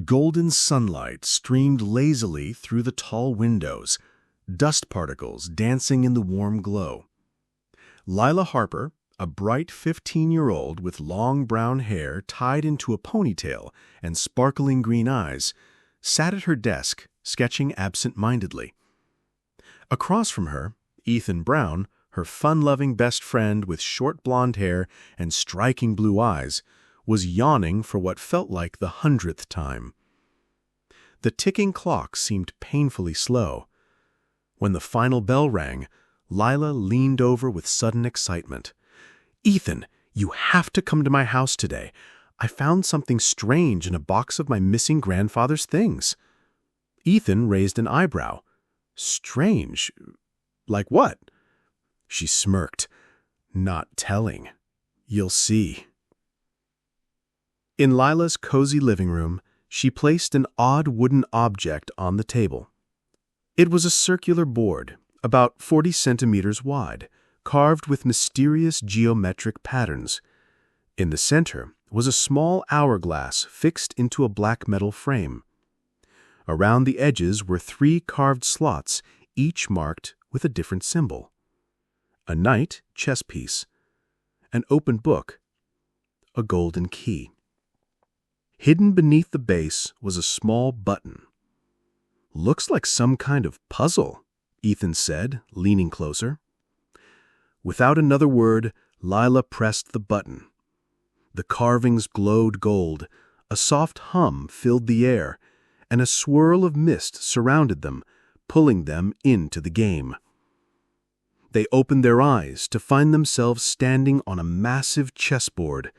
Golden sunlight streamed lazily through the tall windows, dust particles dancing in the warm glow. Lila Harper, a bright 15-year-old with long brown hair tied into a ponytail and sparkling green eyes, sat at her desk, sketching absent-mindedly. Across from her, Ethan Brown, her fun-loving best friend with short blonde hair and striking blue eyes, was yawning for what felt like the 100th time. The ticking clock seemed painfully slow. When the final bell rang, Lila leaned over with sudden excitement. "Ethan, you have to come to my house today. I found something strange in a box of my missing grandfather's things." Ethan raised an eyebrow. "Strange? Like what?" She smirked. "Not telling. You'll see." In Lila's cozy living room, she placed an odd wooden object on the table. It was a circular board, about 40 centimeters wide, carved with mysterious geometric patterns. In the center was a small hourglass fixed into a black metal frame. Around the edges were 3 carved slots, each marked with a different symbol. A knight chess piece, an open book, a golden key. Hidden beneath the base was a small button. "Looks like some kind of puzzle," Ethan said, leaning closer. Without another word, Lila pressed the button. The carvings glowed gold, a soft hum filled the air, and a swirl of mist surrounded them, pulling them into the game. They opened their eyes to find themselves standing on a massive chessboard.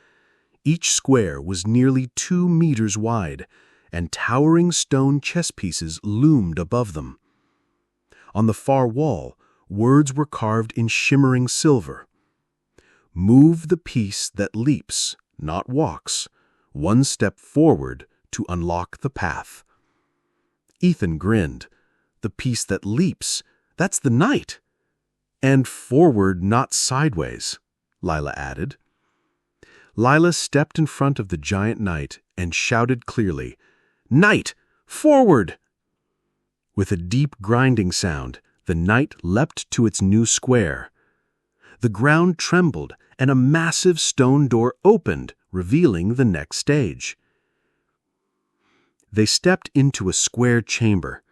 Each square was nearly 2 meters wide, and towering stone chess pieces loomed above them. On the far wall, words were carved in shimmering silver. "Move the piece that leaps, not walks, 1 step forward to unlock the path." Ethan grinned. "The piece that leaps, that's the knight." "And forward, not sideways," Lila added. Lila stepped in front of the giant knight and shouted clearly, "Knight, forward!" With a deep grinding sound, the knight leapt to its new square. The ground trembled, and a massive stone door opened, revealing the next stage. They stepped into a square chamber,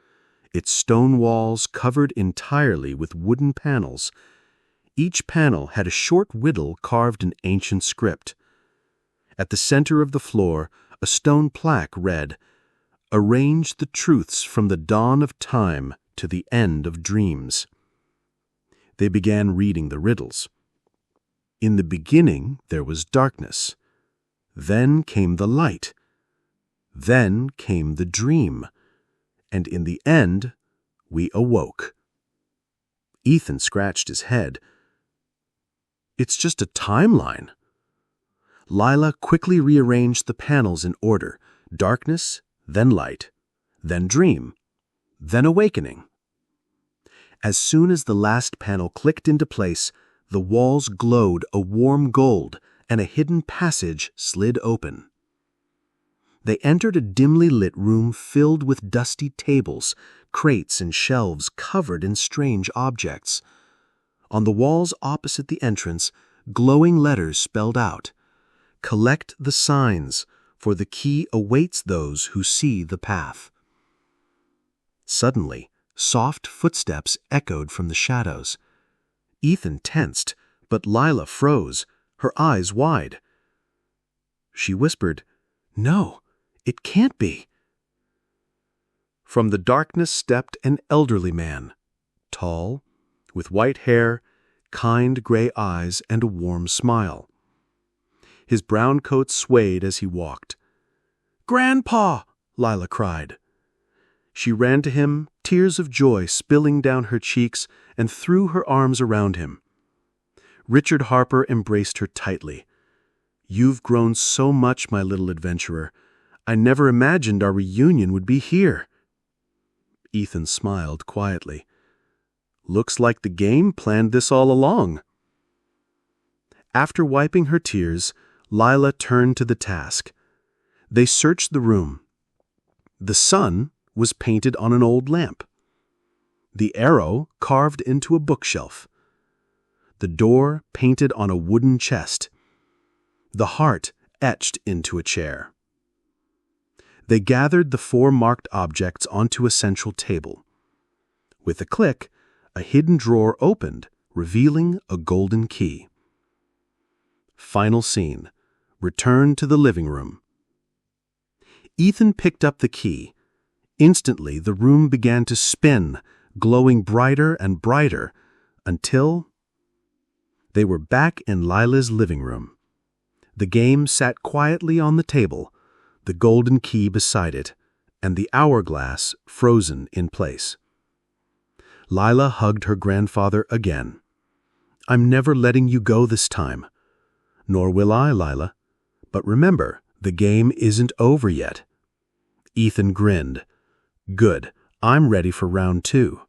its stone walls covered entirely with wooden panels. Each panel had a short riddle carved in ancient script. At the center of the floor, a stone plaque read, "Arrange the truths from the dawn of time to the end of dreams." They began reading the riddles. "In the beginning there was darkness. Then came the light. Then came the dream. And in the end, we awoke." Ethan scratched his head. "It's just a timeline." Lila quickly rearranged the panels in order: darkness, then light, then dream, then awakening. As soon as the last panel clicked into place, the walls glowed a warm gold, and a hidden passage slid open. They entered a dimly lit room filled with dusty tables, crates, and shelves covered in strange objects. On the walls opposite the entrance, glowing letters spelled out, "Collect the signs, for the key awaits those who see the path." Suddenly, soft footsteps echoed from the shadows. Ethan tensed, but Lila froze, her eyes wide. She whispered, "No, it can't be." From the darkness stepped an elderly man, tall, with white hair, kind gray eyes, and a warm smile. His brown coat swayed as he walked. "Grandpa!" Lila cried. She ran to him, tears of joy spilling down her cheeks, and threw her arms around him. Richard Harper embraced her tightly. "You've grown so much, my little adventurer. I never imagined our reunion would be here." Ethan smiled quietly. "Looks like the game planned this all along." After wiping her tears, Lila turned to the task. They searched the room. The sun was painted on an old lamp. The arrow carved into a bookshelf. The door painted on a wooden chest. The heart etched into a chair. They gathered the 4 marked objects onto a central table. With a click, a hidden drawer opened, revealing a golden key. Final scene. Return to the living room. Ethan picked up the key. Instantly, the room began to spin, glowing brighter and brighter, until they were back in Lila's living room. The game sat quietly on the table, the golden key beside it, and the hourglass frozen in place. Lila hugged her grandfather again. "I'm never letting you go this time." "Nor will I, Lila. But remember, the game isn't over yet." Ethan grinned. "Good. I'm ready for round 2."